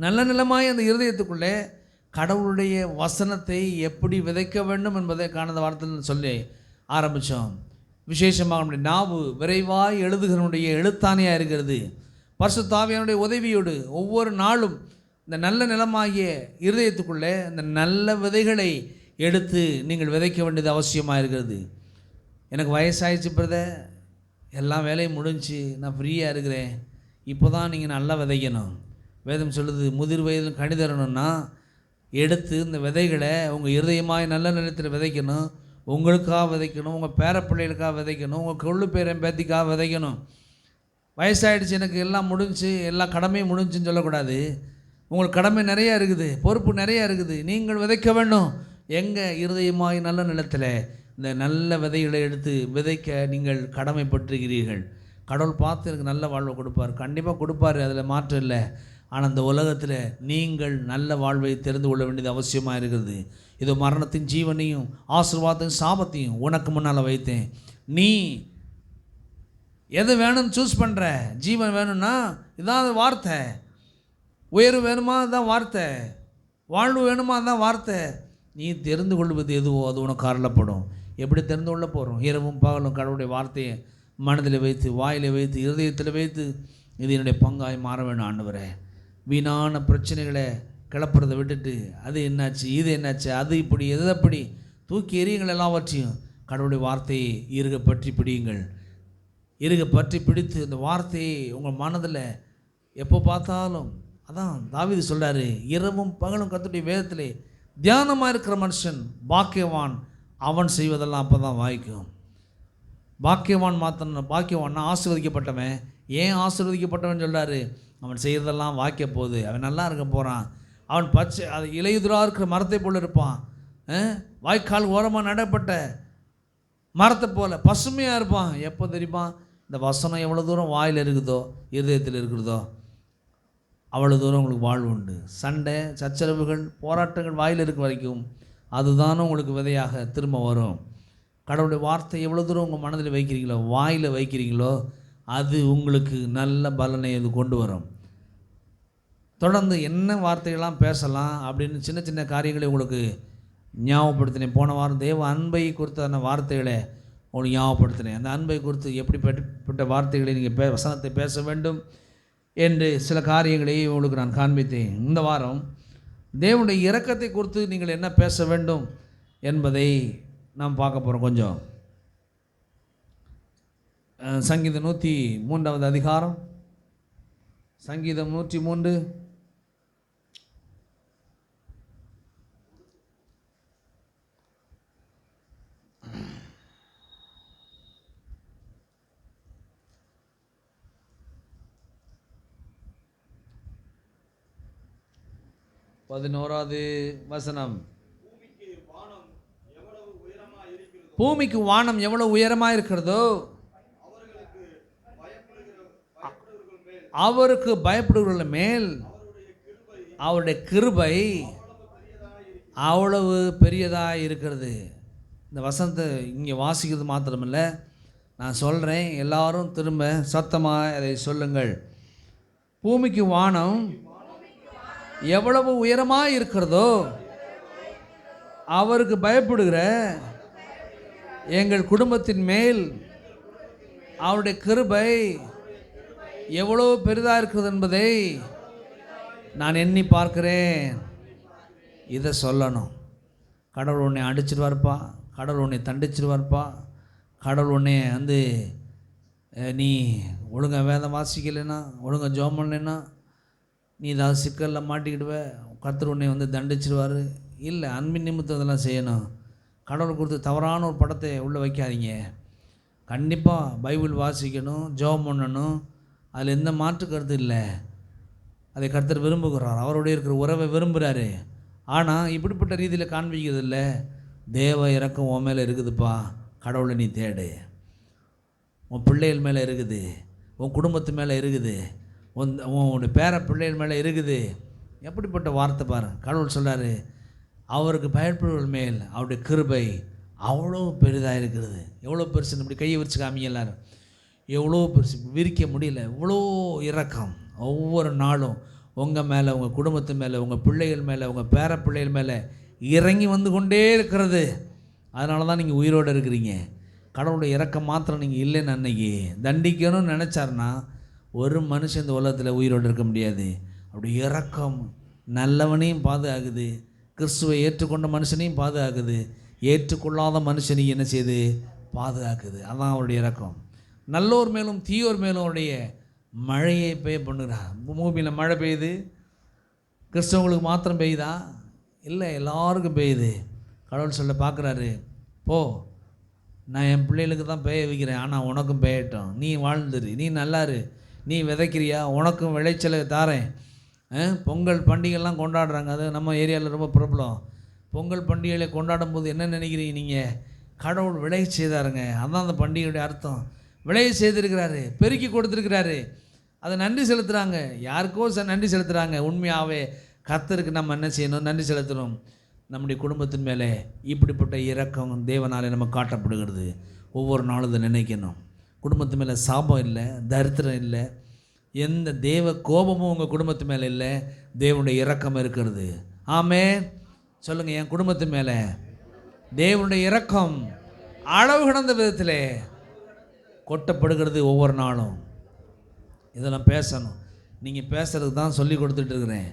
நல்ல நிலமாய் அந்த இருதயத்துக்குள்ளே கடவுளுடைய வசனத்தை எப்படி விதைக்க வேண்டும் என்பதை காணத வார்த்தையில் சொல்லி ஆரம்பித்தோம். விசேஷமாக நம்முடைய நாவு விரைவாய் எழுதுகிறனுடைய எழுத்தாணையாக இருக்கிறது. பரிசுத்த ஆவியானுடைய உதவியோடு ஒவ்வொரு நாளும் இந்த நல்ல நிலமாகிய இருதயத்துக்குள்ளே இந்த நல்ல விதைகளை எடுத்து நீங்கள் விதைக்க வேண்டியது அவசியமாக இருக்கிறது. எனக்கு வயசாகிடுச்சு பிரதர், எல்லா வேலையும் முடிஞ்சு நான் ஃப்ரீயாக இருக்கிறேன், இப்போ தான் நீங்கள் நல்லா விதைக்கணும். வேதம் சொல்லுது, முதிர் வயதில் கனி தரணும்னா எடுத்து இந்த விதைகளை உங்கள் இருதயமாய் நல்ல நிலத்தில் விதைக்கணும். உங்களுக்காக விதைக்கணும், உங்கள் பேரப்பிள்ளைகளுக்காக விதைக்கணும், உங்கள் கொள்ளு பேரன் பேத்திக்காக விதைக்கணும். வயசாகிடுச்சு, எனக்கு எல்லாம் முடிஞ்சு, எல்லா கடமையும் முடிஞ்சுன்னு சொல்லக்கூடாது. உங்களுக்கு கடமை நிறையா இருக்குது, பொறுப்பு நிறையா இருக்குது. நீங்கள் விதைக்க வேண்டும். எங்கள் இருதயமாய் நல்ல நிலத்தில் இந்த நல்ல விதைகளை எடுத்து விதைக்க நீங்கள் கடமைப்பட்டிருக்கிறீர்கள். கடவுள் பார்த்து எனக்கு நல்ல வாழ்வை கொடுப்பார், கண்டிப்பாக கொடுப்பார், அதில் மாற்றம் இல்லை. ஆனால் அந்த உலகத்தில் நீங்கள் நல்ல வாழ்வை தெரிந்து கொள்ள வேண்டியது அவசியமாக இருக்கிறது. இது மரணத்தின் ஜீவனையும் ஆசீர்வாதத்தின் சாபத்தையும் உனக்கு முன்னால் வைத்தேன். நீ எது வேணும்னு சூஸ் பண்ணுற? ஜீவன் வேணும்னா இதான் அது வார்த்தை. உயர்வு வேணுமா அதுதான் வார்த்தை. வாழ்வு வேணுமா அதுதான் வார்த்தை. நீ தெரிந்து கொள்வது எதுவோ அது உனக்கு அருளப்படும். எப்படி தெரிந்து கொள்ள போகிறோம்? இரவும் பகலும் கடவுளுடைய வார்த்தையை மனதில் வைத்து, வாயில் வைத்து, இருதயத்தில் வைத்து, இது என்னுடைய பங்காய் மாற வேணும் ஆண்டவரே. வீணான பிரச்சனைகளை கிளப்புறதை விட்டுட்டு, அது என்னாச்சு, இது என்னாச்சு, அது இப்படி, எது அப்படி தூக்கி எறியுங்கள். எல்லாவற்றையும் கடவுளுடைய வார்த்தையை இருக பற்றி பிடியுங்கள். இருக பற்றி பிடித்து இந்த வார்த்தையை உங்கள் மனதில் எப்போ பார்த்தாலும், அதான் தாவீது சொல்கிறாரு, இரவும் பகலும் கர்த்தருடைய வேதத்திலே தியானமாக இருக்கிற மனுஷன் பாக்கியவான், அவன் செய்வதெல்லாம் அப்போ தான் வாய்க்கும். பாக்கியவான் பாக்கியவான்னா ஆசீர்வதிக்கப்பட்டவன். ஏன் ஆசீர்வதிக்கப்பட்டவன் சொல்கிறாரு? அவன் செய்கிறதெல்லாம் வாய்க்க போகுது, அவன் நல்லா இருக்க போகிறான், அவன் பச்சை அது இலையுதிராக இருக்கிற மரத்தை போல் இருப்பான், வாய்க்கால் ஓரமாக நடப்பட்ட மரத்தை போல் பசுமையாக இருப்பான். எப்போ தெரியுமா? இந்த வசனம் எவ்வளோ தூரம் வாயில் இருக்குதோ, இருதயத்தில் இருக்கிறதோ, அவ்வளோ தூரம் உங்களுக்கு வாழ்வு உண்டு. சண்டை, சச்சரவுகள், போராட்டங்கள் வாயில் இருக்க வரைக்கும் அதுதானே உங்களுக்கு விதையாக திரும்ப வரும். கடவுளுடைய வார்த்தை எவ்வளோ தூரம் உங்கள் மனதில் வைக்கிறீங்களோ, வாயில் வைக்கிறீங்களோ, அது உங்களுக்கு நல்ல பலனை அது கொண்டு வரும். தொடர்ந்து என்ன வார்த்தைகள்லாம் பேசலாம் அப்படின்னு சின்ன சின்ன காரியங்களை உங்களுக்கு ஞாபகப்படுத்தினேன். போன வாரம் தேவ அன்பை குறித்தான வார்த்தைகளை உங்களுக்கு ஞாபகப்படுத்தினேன். அந்த அன்பை குறித்து எப்படிப்பட்ட வார்த்தைகளை நீங்கள் வசனத்தை பேச வேண்டும் என்று சில காரியங்களை உங்களுக்கு நான் காண்பித்தேன். இந்த வாரம் தேவனுடைய இரக்கத்தை குறித்து நீங்கள் என்ன பேச வேண்டும் என்பதை நாம் பார்க்க போகிறோம். கொஞ்சம் சங்கீதம் 103 அதிகாரம், சங்கீதம் 103. பதினோராவது வசனம். பூமிக்கு வானம் எவ்வளவு உயரமாக இருக்கிறதோ அவருக்கு பயப்படுகிற மேல் அவருடைய கிருபை அவ்வளவு பெரியதாக இருக்கிறது. இந்த வசனத்தை இங்கே வாசிக்கிறது மாத்திரமில்லை, நான் சொல்கிறேன், எல்லாரும் திரும்ப சத்தமாக அதை சொல்லுங்கள். பூமிக்கு வானம் எவ்வளவு உயரமாக இருக்கிறதோ அவருக்கு பயப்படுகிற எங்கள் குடும்பத்தின் மேல் அவருடைய கிருபை எவ்வளோ பெரிதாக இருக்கிறது என்பதை நான் எண்ணி பார்க்கிறேன். இதை சொல்லணும். கடவுள் உன்னை அடிச்சிருவார்ப்பா, கடவுள் உன்னை தண்டிச்சிருவார்ப்பா, கடவுள் உன்னை நீ ஒழுங்காக வேதம் வாசிக்கலைன்னா, ஒழுங்காக ஜெபம் பண்ணலைன்னா நீ ஏதாவது சிக்கலில் மாட்டிக்கிடுவ, கர்த்தர் உன்னை தண்டிச்சிருவார். இல்லை, அன்பின் நிமித்தம் இதெல்லாம் செய்யணும். கடவுள் கொடுத்து தவறான ஒரு படத்தை உள்ளே வைக்காதீங்க. கண்டிப்பாக பைபிள் வாசிக்கணும், ஜெபம் பண்ணணும், அதில் எந்த மாற்று கருத்து இல்லை. அதை கர்த்தர் விரும்புகிறார், அவருடைய இருக்கிற உறவை விரும்புகிறாரு. ஆனால் இப்படிப்பட்ட ரீதியில் காண்பிக்கிறது இல்லை. தேவ இரக்கம் உன் மேலே இருக்குதுப்பா, கடவுளை நீ தேடு. உன் பிள்ளைகள் மேலே இருக்குது, உன் குடும்பத்து மேலே இருக்குது, உன்னுடைய பேர பிள்ளைகள் மேலே இருக்குது. எப்படிப்பட்ட வார்த்தை பாரு. கடவுள் சொல்கிறாரு, அவருக்கு பயப்படுவர்கள் மேல் அவருடைய கிருபை அவ்வளோ பெரிதாக இருக்கிறது. எவ்வளோ பெருசுன்னு இப்படி கையை விரிச்சு காமிங்க எல்லாரும். எவ்வளோ பெருசு, விரிக்க முடியல. இவ்வளோ இரக்கம் ஒவ்வொரு நாளும் உங்கள் மேலே, உங்கள் குடும்பத்து மேலே, உங்கள் பிள்ளைகள் மேலே, உங்கள் பேர பிள்ளைகள் மேலே இறங்கி வந்து கொண்டே இருக்கிறது. அதனால தான் நீங்கள் உயிரோடு இருக்கிறீங்க. கடவுளுடைய இரக்கம் மாத்திரம் நீங்கள் இல்லைன்னு அன்னைக்கு தண்டிக்கணும்னு நினச்சாருன்னா ஒரு மனுஷன் இந்த உலகத்தில் உயிரோடு இருக்க முடியாது. அப்படி இரக்கம் நல்லவனையும் பாதுகாக்குது, கிறிஸ்துவை ஏற்றுக்கொண்ட மனுஷனையும் பாதுகாக்குது, ஏற்றுக்கொள்ளாத மனுஷனையும் என்ன செய்யுது? பாதுகாக்குது. அதான் அவருடைய இரக்கம். நல்லோர் மேலும் தீயோர் மேலும் அவருடைய மழையை பெய்ய பண்ணுகிறார். பூமியில் மழை பெய்யுது, கிறிஸ்தவங்களுக்கு மாத்திரம் பெய்யுதா? இல்லை, எல்லாருக்கும் பெய்யுது. கடவுள் சொல்ல பார்க்குறாரு, போ, நான் என் பிள்ளைகளுக்கு தான் பெய்ய வைக்கிறேன், ஆனால் உனக்கும் பெய்யட்டும், நீ வாழ்ந்துரு, நீ நல்லாரு, நீ விதைக்கிறியா, உனக்கும் விளைச்சலை தாரேன். பொங்கல் பண்டிகைலாம் கொண்டாடுறாங்க, அது நம்ம ஏரியாவில் ரொம்ப பிரபலம். பொங்கல் பண்டிகைகளை கொண்டாடும் போது என்ன நினைக்கிறீங்க நீங்கள்? கடவுள் விளைய செய்தாருங்க. அதுதான் அந்த பண்டிகையுடைய அர்த்தம். விளைய செய்திருக்கிறாரு, பெருக்கி கொடுத்துருக்கிறாரு, அதை நன்றி செலுத்துகிறாங்க. யாருக்கோ நன்றி செலுத்துகிறாங்க. உண்மையாகவே கர்த்தருக்கு நம்ம என்ன செய்யணும்? நன்றி செலுத்தணும். நம்முடைய குடும்பத்தின் மேலே இப்படிப்பட்ட இரக்கம் தேவனாலே நம்ம காட்டப்படுகிறது. ஒவ்வொரு நாளும் இதை நினைக்கணும். குடும்பத்து மேலே சாபம் இல்லை, தரித்திரம் இல்லை, எந்த தேவ கோபமும் உங்கள் குடும்பத்து மேலே இல்லை. தேவனுடைய இரக்கம் இருக்கிறது. ஆமென். சொல்லுங்கள், என் குடும்பத்து மேலே தேவனுடைய இரக்கம் அளவு கடந்த விதத்தில் கொட்டப்படுகிறது ஒவ்வொரு நாளும். இதெல்லாம் பேசணும். நீங்கள் பேசுகிறதுக்கு தான் சொல்லி கொடுத்துட்ருக்குறேன்.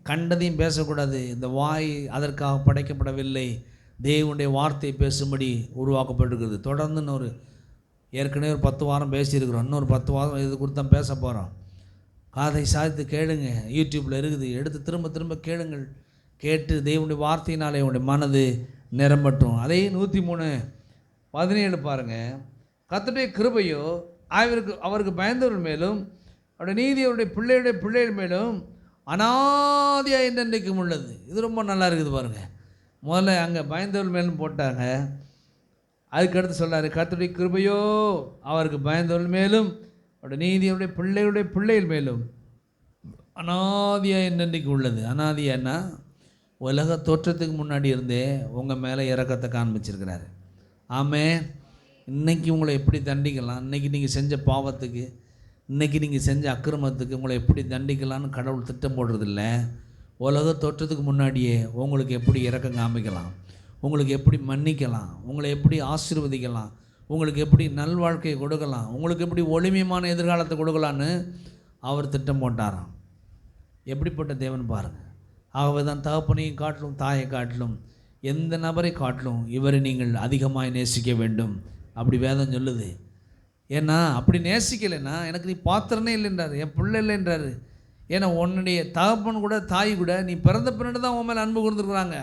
கண்டதையும் பேசக்கூடாது. இந்த வாய் அதற்காக படைக்கப்படவில்லை, தேவனுடைய வார்த்தையை பேசும்படி உருவாக்கப்பட்டிருக்கிறது. தொடர்ந்து ஏற்கனவே ஒரு 10 வாரம் பேசியிருக்கிறோம். இன்னொரு 10 வாரம் இது குறித்து தான் பேச போகிறோம். காதை சாய்த்து கேளுங்க, யூடியூப்பில் இருக்குது, எடுத்து திரும்ப திரும்ப கேளுங்கள். கேட்டு தேவனுடைய வார்த்தையினாலே உங்களுடைய மனது நிரம்பட்டும். அதே 103:17 பாருங்கள். கர்த்தருடைய கிருபையோ அவருக்கு பயந்தவர்கள் மேலும் அவருடைய நீதி அவருடைய பிள்ளைகள் மேலும் அனாதியாக என்றென்றைக்கும் உள்ளது. இது ரொம்ப நல்லா இருக்குது பாருங்கள். முதல்ல அங்கே பயந்தவர்கள் மேலும் போட்டாங்க, அதுக்கடுத்து சொல்கிறாரு கர்த்தருடைய கிருபையோ அவருக்கு பயந்தவர்கள் மேலும் அவருடைய நீதி அவருடைய பிள்ளைகள் மேலும் அனாதியாக என்றென்றைக்கு உள்ளது. அனாதியான்னா உலக தோற்றத்துக்கு முன்னாடி இருந்தே உங்கள் மேலே இரக்கத்தை காண்பிச்சிருக்கிறாரு. ஆமென். இன்றைக்கி உங்களை எப்படி தண்டிக்கலாம், இன்றைக்கி நீங்கள் செஞ்ச பாவத்துக்கு, இன்றைக்கி நீங்கள் செஞ்ச அக்கிரமத்துக்கு உங்களை எப்படி தண்டிக்கலான்னு கடவுள் திட்டம் போடுறதில்ல. உலக தோற்றத்துக்கு முன்னாடியே உங்களுக்கு எப்படி இரக்கம் காமிக்கலாம், உங்களுக்கு எப்படி மன்னிக்கலாம், உங்களை எப்படி ஆசீர்வதிக்கலாம், உங்களுக்கு எப்படி நல்வாழ்க்கையை கொடுக்கலாம், உங்களுக்கு எப்படி ஒளிமையான எதிர்காலத்தை கொடுக்கலான்னு அவர் திட்டம் போட்டாராம். எப்படிப்பட்ட தேவன் பாருங்கள். ஆகவே தான் தகப்பனையும் காட்டிலும் தாயை காட்டிலும் எந்த நபரை காட்டிலும் இவரை நீங்கள் அதிகமாக நேசிக்க வேண்டும் அப்படி வேதம் சொல்லுது. ஏன்னா அப்படி நேசிக்கலைன்னா எனக்கு நீ பாத்திரனே இல்லைன்றார், என் பிள்ளை இல்லைன்றாரு. ஏன்னா உன்னுடைய தகப்பன் கூட தாய் கூட நீ பிறந்த பின்னாடி தான் உன் மேலே அன்பு கொடுத்துருக்குறாங்க,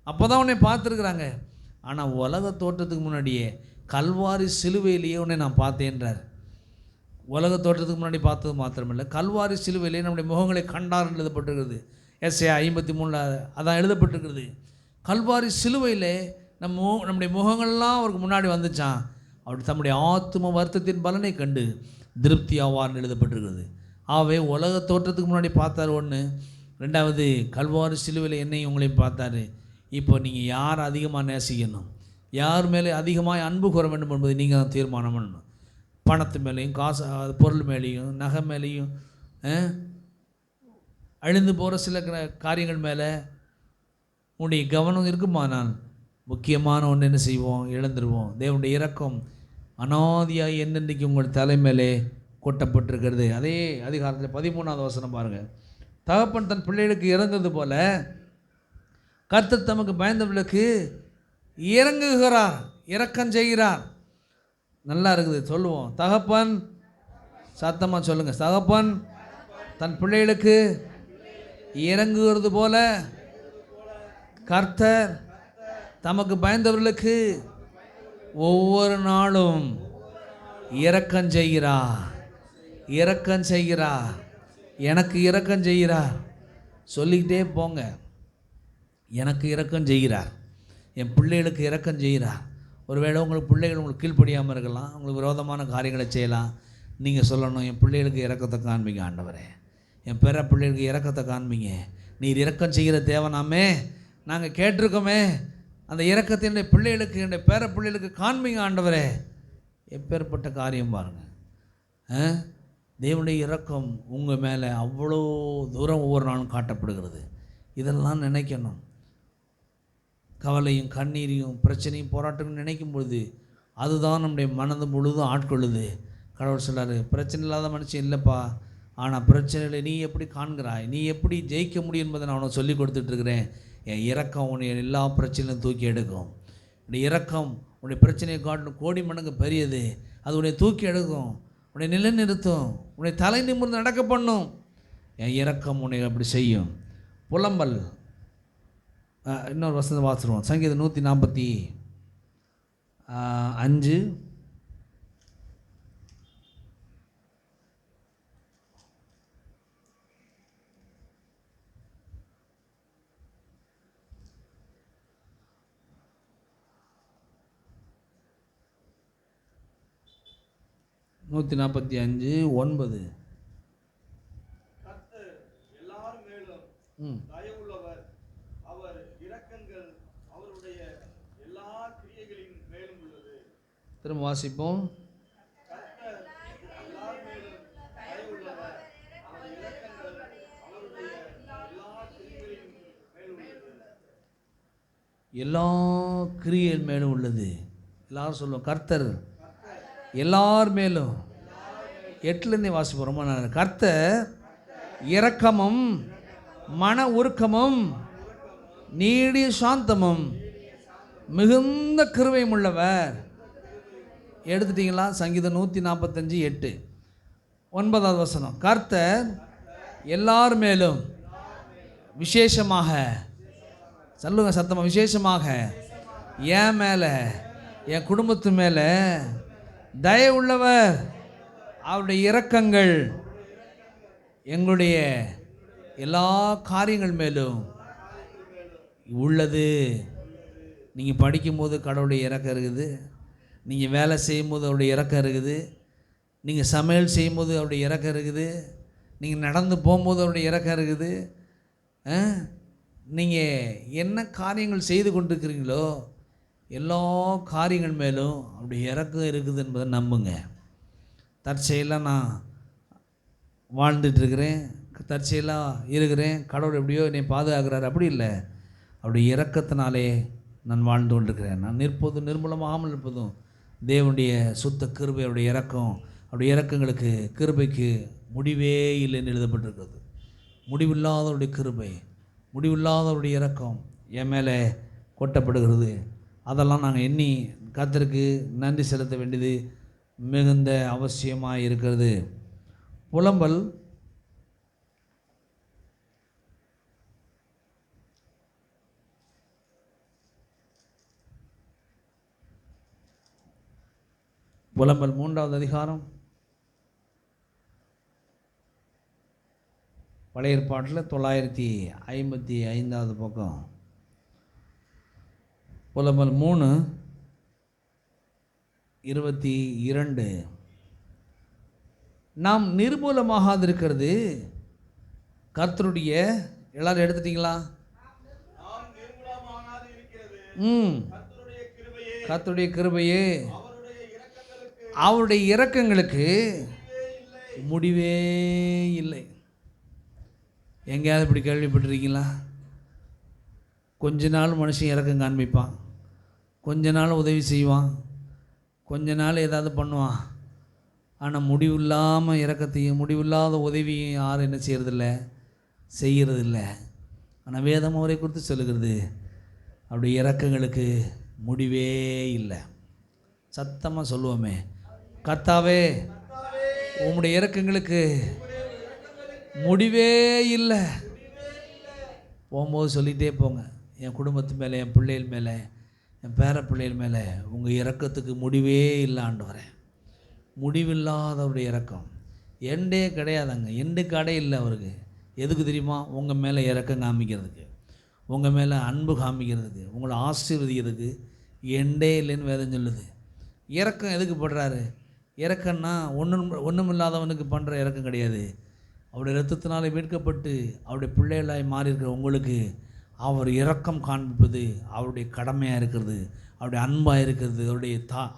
அப்போ தான் உன்னை பார்த்துருக்குறாங்க. ஆனால் உலக தோற்றத்துக்கு முன்னாடியே கல்வாரி சிலுவையிலேயே உன்னை நான் பார்த்தேன்றார். உலக தோற்றத்துக்கு முன்னாடி பார்த்தது மாத்திரமில்லை, கல்வாரி சிலுவையிலேயே நம்முடைய முகங்களை கண்டார் எழுதப்பட்டிருக்கிறது. எஸ்ஏ 53 அதான் எழுதப்பட்டிருக்கிறது. கல்வாரி சிலுவையில் நம்முடைய முகங்கள்லாம் அவருக்கு முன்னாடி வந்துச்சான். அவர் தம்முடைய ஆத்தும வருத்தத்தின் பலனை கண்டு திருப்தி ஆவார்னு எழுதப்பட்டிருக்கிறது. ஆகவே உலக தோற்றத்துக்கு முன்னாடி பார்த்தார் ஒன்று, ரெண்டாவது கல்வாரி சிலுவையில் என்னையும் உங்களையும் பார்த்தாரு. இப்போ நீங்கள் யார் அதிகமாக நேசிக்கணும், யார் மேலே அதிகமாக அன்பு கூற வேண்டும் என்பதை நீங்கள் தான் தீர்மானம் பண்ணணும். பணத்து மேலேயும் காசு பொருள் மேலேயும் நகை மேலேயும் அழிந்து போகிற சில காரியங்கள் மேலே உன்னுடைய கவனம் இருக்குமானால் முக்கியமான ஒன்று என்ன செய்வோம், இழந்துருவோம். தேவனுடைய இரக்கம் அனாதியாக என்னென்றைக்கு உங்கள் தலைமையிலே கொட்டப்பட்டிருக்கிறது. அதே அதிகாரத்தில் 13வது வசனம் பாருங்கள். தகப்பன் தன் பிள்ளைகளுக்கு இறங்குறது போல கர்த்தர் தமக்கு பயந்தவர்களுக்கு இறங்குகிறார், இரக்கம் செய்கிறார். நல்லா இருக்குது, சொல்லுவோம். தகப்பன், சத்தமாக சொல்லுங்கள், தகப்பன் தன் பிள்ளைகளுக்கு இறங்குகிறது போல கர்த்தர் தமக்கு பயந்தவர்களுக்கு ஒவ்வொரு நாளும் இரக்கம் செய்கிறார், இரக்கம் செய்கிறார், எனக்கு இரக்கம் செய்கிறார். சொல்லிக்கிட்டே போங்க. எனக்கு இரக்கம் செய்கிறார், என் பிள்ளைகளுக்கு இரக்கம் செய்கிறார். ஒருவேளை உங்களுக்கு பிள்ளைகள் உங்களுக்கு கீழ்ப்படியாமல் இருக்கலாம், உங்களுக்கு விரோதமான காரியங்களை செய்யலாம். நீங்கள் சொல்லணும், என் பிள்ளைகளுக்கு இரக்கத்தை காண்பிங்க ஆண்டவரே, என் பேர பிள்ளைகளுக்கு இரக்கத்தை காண்பிங்க. நீர் இரக்கம் செய்கிற தேவனாமே, நாங்கள் கேட்டிருக்கோமே, அந்த இரக்கத்தை என்னுடைய பிள்ளைகளுக்கு என்னுடைய பேர பிள்ளைகளுக்கு காண்பிங்க ஆண்டவரே. எப்பேற்பட்ட காரியம் பாருங்கள். தேவனுடைய இரக்கம் உங்கள் மேலே அவ்வளோ தூரம் ஒவ்வொரு நாளும் காட்டப்படுகிறது. இதெல்லாம் நினைக்கணும். கவலையும் கண்ணீரையும் பிரச்சனையும் போராட்டமும் நினைக்கும் பொழுது அதுதான் நம்முடைய மனது முழுதும் ஆட்கொள்ளுது. கடவுள் சொல்லார், பிரச்சனை இல்லாத மனுஷன் இல்லைப்பா, ஆனால் பிரச்சனைகளை நீ எப்படி காண்கிறாய், நீ எப்படி ஜெயிக்க முடியும் என்பதை நான் உனக்கு சொல்லி கொடுத்துட்ருக்கிறேன். என் இரக்கம் உன்னை எல்லா பிரச்சனையும் தூக்கி எடுக்கும். உன்னுடைய இரக்கம் உன்னுடைய பிரச்சனையை காட்டணும் கோடி மடங்கு பெரியது. அது உன்னை தூக்கி எடுக்கும், உன்னை நிலைநிறுத்தும், உன்னை தலை நிமிர்ந்து நடக்க பண்ணும். என் இரக்கம் உன்னை அப்படி செய்யும். புலம்பல், இன்னொரு வசனம் வாசிடுவோம். சங்கீதம் 145 145:9. திரும்ப வாசிப்போம். எல்லா கிரியைகள் மேலும் உள்ளது. எல்லாரும் சொல்லுவோம், கர்த்தர் எல்லார் மேலும். 8லேருந்தே வாசிப்போம். ரொம்ப நல்லது. கர்த்தர் இரக்கமும் மன உருக்கமும் நீடிய சாந்தமும் மிகுந்த கிருபையும் உள்ளவர். எடுத்துட்டீங்களா? சங்கீதம் 145:8 9வது வசனம். கர்த்தர் எல்லார் மேலும் விசேஷமாக, சொல்லுங்க சத்தமாக, விசேஷமாக என் மேலே, என் குடும்பத்து மேலே தயவு உள்ளவர். அவருடைய இரக்கங்கள் எங்களுடைய எல்லா காரியங்கள் மேலும் உள்ளது. நீங்கள் படிக்கும்போது கடவுளுடைய இரக்கம் இருக்குது. நீங்கள் வேலை செய்யும்போது அவருடைய இரக்கம் இருக்குது. நீங்கள் சமையல் செய்யும்போது அவருடைய இரக்கம் இருக்குது. நீங்கள் நடந்து போகும்போது அவருடைய இரக்கம் இருக்குது. நீங்கள் என்ன காரியங்கள் செய்து கொண்டிருக்கிறீங்களோ எல்லா காரியங்கள் மேலும் அவருடைய இரக்கம் இருக்குது என்பதை நம்புங்க. தற்செயலாக நான் வாழ்ந்துட்டுருக்கிறேன், தற்செயலாக இருக்கிறேன், கடவுள் எப்படியோ என்னை பாதுகாக்கிறார், அப்படி இல்லை. அவருடைய இரக்கத்தினாலே நான் வாழ்ந்து கொண்டிருக்கிறேன். நான் நிற்பதும் நிர்மூலமாகாமல் இருப்பதும் தேவனுடைய சுத்த கிருபை. அவருடைய இரக்கம், அவருடைய இரக்கங்களுக்கு, கிருபைக்கு முடிவே இல்லைன்னு எழுதப்பட்டிருக்கிறது. முடிவில்லாதவருடைய கிருபை, முடிவில்லாதவருடைய இரக்கம் என் மேலே கொட்டப்படுகிறது. அதெல்லாம் நாங்கள் எண்ணி கர்த்தருக்கு நன்றி செலுத்த வேண்டியது மிகுந்த அவசியமாக இருக்கிறது. புலம்பல் புலம்பல் 3வது அதிகாரம், பழைய ஏற்பாட்டில் 955வது பக்கம். புலம்பல் 3:22. நாம் நிர்மூலமாகாதிருக்கிறது கர்த்தருடைய, எல்லாரும் எடுத்துட்டீங்களா? கர்த்தருடைய கிருபையே, அவருடைய இரக்கங்களுக்கு முடிவே இல்லை. எங்கேயாவது இப்படி கேள்விப்பட்டிருக்கீங்களா? கொஞ்ச நாள் மனுஷன் இரக்கம் காண்பிப்பான், கொஞ்ச நாள் உதவி செய்வான், கொஞ்ச நாள் ஏதாவது பண்ணுவான். ஆனால் முடிவில்லாமல் இரக்கத்தையும் முடிவில்லாத உதவியும் யாரும் என்ன செய்கிறதில்ல. ஆனால் வேதம் அவரை குறித்து சொல்லுகிறது, அவருடைய இரக்கங்களுக்கு முடிவே இல்லை. சத்தமாக சொல்லுவோமே, கர்த்தாவே உம்முடைய இரக்கங்களுக்கு முடிவே இல்லை. போகும்போது சொல்லிகிட்டே போங்க, என் குடும்பத்து மேலே, என் பிள்ளைகள் மேலே, என் பேர பிள்ளைகள் மேலே உங்கள் இரக்கத்துக்கு முடிவே இல்லை ஆண்டவரே. முடிவில்லாதவருடைய இரக்கம் எண்டே கிடையாதுங்க, எண்டு கடை இல்லை அவருக்கு. எதுக்கு தெரியுமா? உங்கள் மேலே இரக்கம் காமிக்கிறதுக்கு, உங்கள் மேலே அன்பு காமிக்கிறதுக்கு, உங்களை ஆசீர்வதிக்கிறதுக்கு. எண்டே இல்லைன்னு வேதம் சொல்லுது. இரக்கம் எதுக்கு படுறாரு? இரக்கம்னா ஒன்றும் இல்லாதவனுக்கு பண்ணுற இரக்கம் கிடையாது. அவருடைய இரத்தத்தினாலே மீட்கப்பட்டு அவருடைய பிள்ளைகளாய் மாறியிருக்கிற உங்களுக்கு அவர் இரக்கம் காண்பிப்பது அவருடைய கடமையாக இருக்கிறது, அவருடைய அன்பாக இருக்கிறது,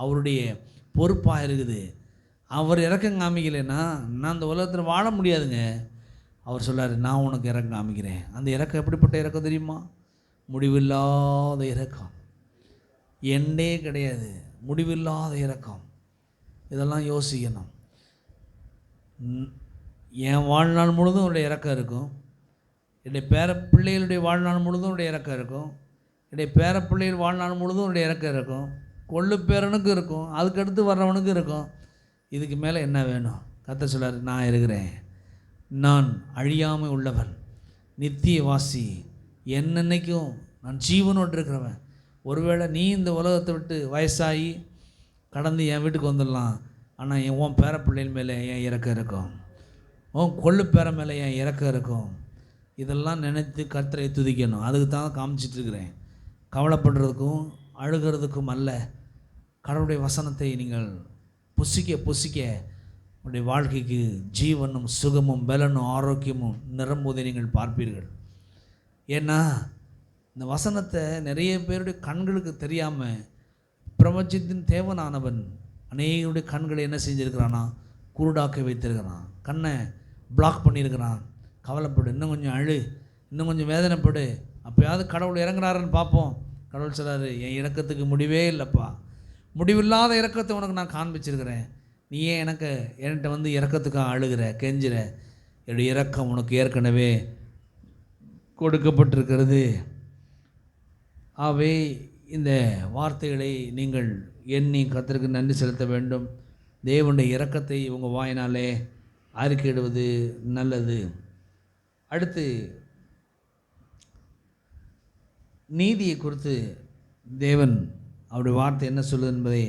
அவருடைய பொறுப்பாக இருக்குது. அவர் இரக்கம் காமிக்கலைன்னா நான் அந்த உலகத்தில் வாழ முடியாதுங்க. அவர் சொல்லார், நான் உனக்கு இரக்கம் காமிக்கிறேன். அந்த இரக்கம் எப்படிப்பட்ட இரக்கம் தெரியுமா? முடிவில்லாத இரக்கம், எண்டே கிடையாது, முடிவில்லாத இரக்கம். இதெல்லாம் யோசிக்கணும். என் வாழ்நாள் முழுதும் அவருடைய இரக்கம் இருக்கும், என்னுடைய பேர பிள்ளைகளுடைய வாழ்நாள் முழுதும் அவருடைய இரக்கம் இருக்கும், என்னுடைய பேர பிள்ளைகள் வாழ்நாள் முழுதும் அவருடைய இரக்கம் இருக்கும், கொள்ளு பேரனுக்கும் இருக்கும், அதுக்கடுத்து வர்றவனுக்கும் இருக்கும். இதுக்கு மேலே என்ன வேணும்? கர்த்தர் சொல்றார், நான் இருக்கிறேன், நான் அழியாமல் உள்ளவன், நித்தியவாசி, என்னன்னைக்கும் நான் ஜீவனோடு இருக்கிறவன். ஒருவேளை நீ இந்த உலகத்தை விட்டு வயசாகி கடந்து என் வீட்டுக்கு வந்துடலாம், ஆனால் உன் பேர பிள்ளைகள் மேலே என் இரக்கம் இருக்கும், உன் கொள்ளு பேர மேலே என் இரக்கம் இருக்கும். இதெல்லாம் நினைத்து கர்த்தரை துதிக்கணும். அதுக்கு தான் காமிச்சிட்ருக்கிறேன். கவலைப்படுறதுக்கும் அழுகிறதுக்கும் அல்ல. கடவுளுடைய வசனத்தை நீங்கள் புசிக்க உங்களுடைய வாழ்க்கைக்கு ஜீவனும் சுகமும் பலனும் ஆரோக்கியமும் நிரம்புவதை நீங்கள் பார்ப்பீர்கள். ஏன்னா இந்த வசனத்தை நிறைய பேருடைய கண்களுக்கு தெரியாமல் பிரபஞ்சத்தின் தேவனானவன் அநேகருடைய கண்களை என்ன செஞ்சுருக்கிறானா? குருடாக்க வைத்திருக்கிறான், கண்ணை பிளாக் பண்ணியிருக்கிறான். கவலைப்படு, இன்னும் கொஞ்சம் அழு, இன்னும் கொஞ்சம் வேதனைப்படு, அப்போயாவது கடவுள் இறங்குறாருன்னு பார்ப்போம். கடவுள் சொல்கிறாரு, என் இரக்கத்துக்கு முடிவே இல்லைப்பா, முடிவில்லாத இரக்கத்தை உனக்கு நான் காண்பிச்சிருக்கிறேன், நீ ஏன் என்கிட்ட வந்து இரக்கத்துக்காக அழுகிற கெஞ்சுற? என்னுடைய இரக்கம் உனக்கு ஏற்கனவே கொடுக்கப்பட்டிருக்கிறது. ஆகவே இந்த வார்த்தைகளை நீங்கள் எண்ணி கர்த்தருக்கு நன்றி செலுத்த வேண்டும். தேவனுடைய இரக்கத்தை உங்கள் வாயினாலே அறிக்கையிடுவது நல்லது. அடுத்து நீதியை குறித்து தேவன் அவருடைய வார்த்தை என்ன சொல்லுது என்பதை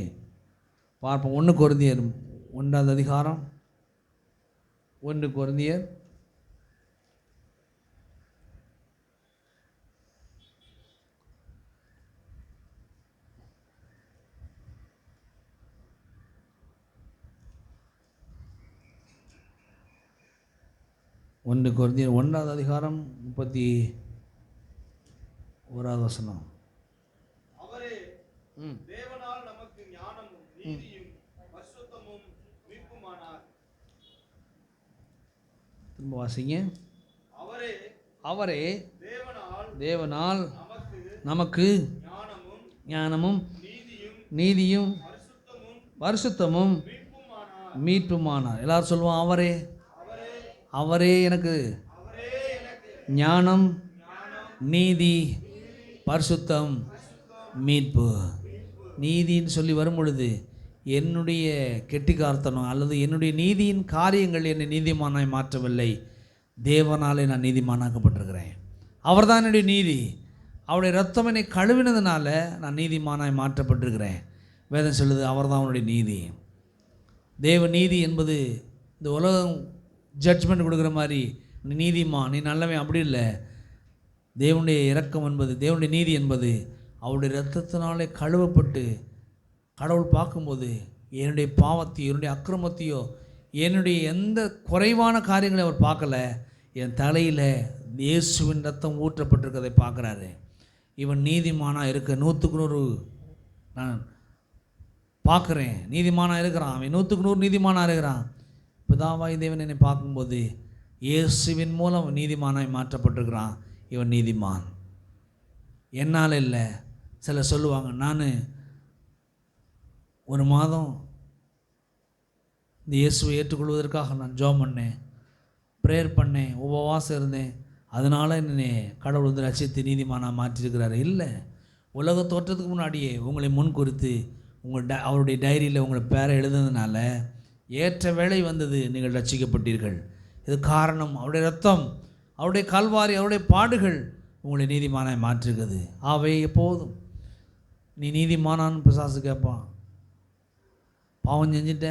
பார்ப்போம். 1 கொரிந்தியர் 1ஆம் அதிகாரம் 1 கொரிந்தியர் 1 கொரிந்தியர் 1ஆம் அதிகாரம் 31ஆம் வசனம். அவரே தேவனால் நமக்கு ஞானமும் நீதியும் பரிசுத்தமும் மீட்புமானார். திரும்ப வாசிங்க. அவரே தேவனால் நமக்கு ஞானமும் நீதியும் பரிசுத்தமும் மீட்புமானார். எல்லாரும் சொல்லுவோம், அவரே எனக்கு ஞானம், நீதி, பரிசுத்தம், மீட்பு. நீதின்னு சொல்லி வரும் பொழுது என்னுடைய கெட்டிக்காரத்தனம் அல்லது என்னுடைய நீதியின் காரியங்கள் என்னை நீதிமானாய் மாற்றவில்லை. தேவனாலே நான் நீதிமானாக்கப்பட்டிருக்கிறேன். அவர் தான் என்னுடைய நீதி. அவருடைய ரத்தம் என்னை கழுவினதுனால நான் நீதிமானாய் மாற்றப்பட்டிருக்கிறேன். வேதம் சொல்லுது அவர் தான் அவனுடைய நீதி. தேவ நீதி என்பது இந்த உலகம் ஜட்ஜ்மெண்ட் கொடுக்குற மாதிரி நீ நீதிமான், நீ நல்லவன், அப்படி இல்லை. தேவனுடைய இரக்கம் என்பது, தேவனுடைய நீதி என்பது அவருடைய இரத்தத்தினாலே கழுவப்பட்டு கடவுள் பார்க்கும்போது என்னுடைய பாவத்தையோ என்னுடைய அக்கிரமத்தையோ என்னுடைய எந்த குறைவான காரியங்களை அவர் பார்க்கல. என் தலையில் இயேசுவின் ரத்தம் ஊற்றப்பட்டிருக்கதை பார்க்குறாரு. இவன் நீதிமானாக இருக்க 100க்கு 100 நான் பார்க்குறேன். நீதிமானாக இருக்கிறான், அவன் 100க்கு 100 நீதிமானாக இருக்கிறான். பிதாவாய் தேவன் என்னை பார்க்கும்போது இயேசுவின் மூலம் நீதிமானாய் மாற்றப்பட்டிருக்கிறான். இவன் நீதிமான், என்னால் இல்லை. சிலர் சொல்லுவாங்க, நான் ஒரு மாதம் இந்த இயேசுவை ஏற்றுக்கொள்வதற்காக நான் ஜெபம் பண்ணேன், ப்ரேயர் பண்ணேன், உபவாசம் இருந்தேன், அதனால் என்னை கடவுள் வந்து ரட்சித்து நீதிமானாக மாற்றிருக்கிறாரு. இல்லை, உலக தோற்றத்துக்கு முன்னாடியே உங்களை முன் குறித்து அவருடைய டைரியில் உங்களை பேரை எழுதுனதுனால ஏற்ற வேளை வந்தது, நீங்கள் ரட்சிக்கப்பட்டீர்கள். இது காரணம் அவருடைய ரத்தம், அவருடைய கல்வாரி, அவருடைய பாடுகள் உங்களை நீதிமானாய் மாற்றிருக்குது. ஆவே எப்போதும் நீ நீதிமானான்னு பிசாசு கேட்பான். பாவம் செஞ்சுட்ட,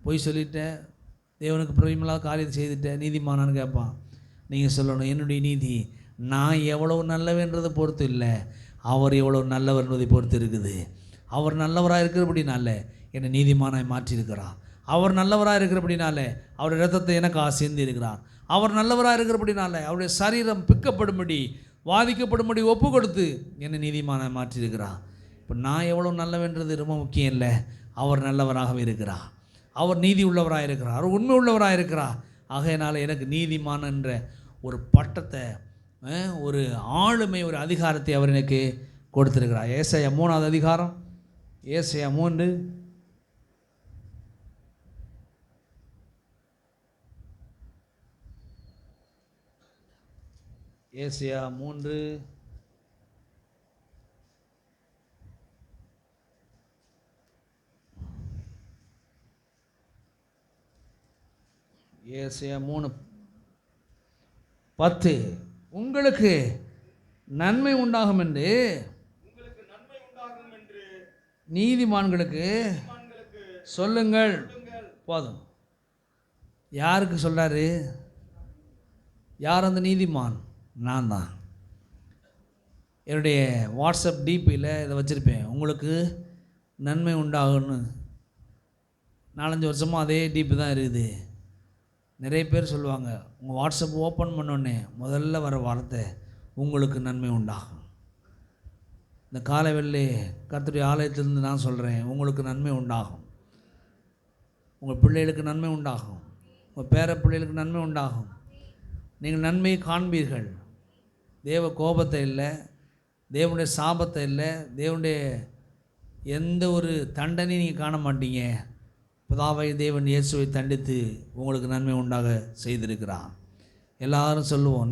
பொய் சொல்லிட்ட, தேவனுக்கு பிரியமில்லாத காரியத்தை செய்துட்ட, நீதிமானான்னு கேட்பான். நீங்கள் சொல்லணும், என்னுடைய நீதி நான் எவ்வளவு நல்லவன்றதை பொறுத்து இல்லை, அவர் எவ்வளோ நல்லவர் என்பதை பொறுத்து இருக்குது. அவர் நல்லவராக இருக்கிறபடினால என்னை நீதிமானாய் மாற்றியிருக்கிறார். அவர் நல்லவராக இருக்கிறபடினால அவருடைய இரத்தத்தை எனக்கு ஆசைந்து இருக்கிறார். அவர் நல்லவராக இருக்கிறபடினால அவருடைய சரீரம் பிக்கப்படும்படி, வாதிக்கப்படும்படி ஒப்பு கொடுத்து என்னை நீதிமானாய் மாற்றியிருக்கிறார். இப்போ நான் எவ்வளோ நல்லவென்றது ரொம்ப முக்கியம் இல்லை, அவர் நல்லவராகவே இருக்கிறார், அவர் நீதி உள்ளவராக இருக்கிறார், அவர் உண்மை உள்ளவராக இருக்கிறார். ஆகையினால எனக்கு நீதிமான் என்ற ஒரு பட்டத்தை, ஒரு ஆளுமை, ஒரு அதிகாரத்தை அவர் எனக்கு கொடுத்துருக்கிறார். ஏசாயா 3ஆம் அதிகாரம், ஏசாயா 3 ஏசாயா 3 ஏசாயா 3:10 உங்களுக்கு நன்மை உண்டாகும் என்று நீதிமான்களுக்கு சொல்லுங்கள். போதும். யாருக்கு சொல்கிறாரு? யார் அந்த நீதிமான்? நான் தான். என்னுடைய வாட்ஸ்அப் டிபியில் இதை வச்சுருப்பேன், உங்களுக்கு நன்மை உண்டாகும்னு. 4-5 வருஷமாக அதே டிபி தான் இருக்குது. நிறைய பேர் சொல்லுவாங்க, உங்கள் வாட்ஸ்அப் ஓப்பன் பண்ணோடனே முதல்ல வர வார்த்தை உங்களுக்கு நன்மை உண்டாகும். இந்த காலைவெள்ளி கர்த்தருடைய ஆலயத்திலிருந்து நான் சொல்கிறேன், உங்களுக்கு நன்மை உண்டாகும், உங்கள் பிள்ளைகளுக்கு நன்மை உண்டாகும், உங்கள் பேர பிள்ளைகளுக்கு நன்மை உண்டாகும். நீங்கள் நன்மையை காண்பீர்கள். தேவ கோபத்தை இல்லை, தேவனுடைய சாபத்தை இல்லை, தேவனுடைய எந்த ஒரு தண்டனையும் நீங்கள் காண மாட்டீங்க. பிதாவை தேவன் இயேசுவை தண்டித்து உங்களுக்கு நன்மை உண்டாக செய்திருக்கிறார். எல்லாரும் சொல்லுவோம்.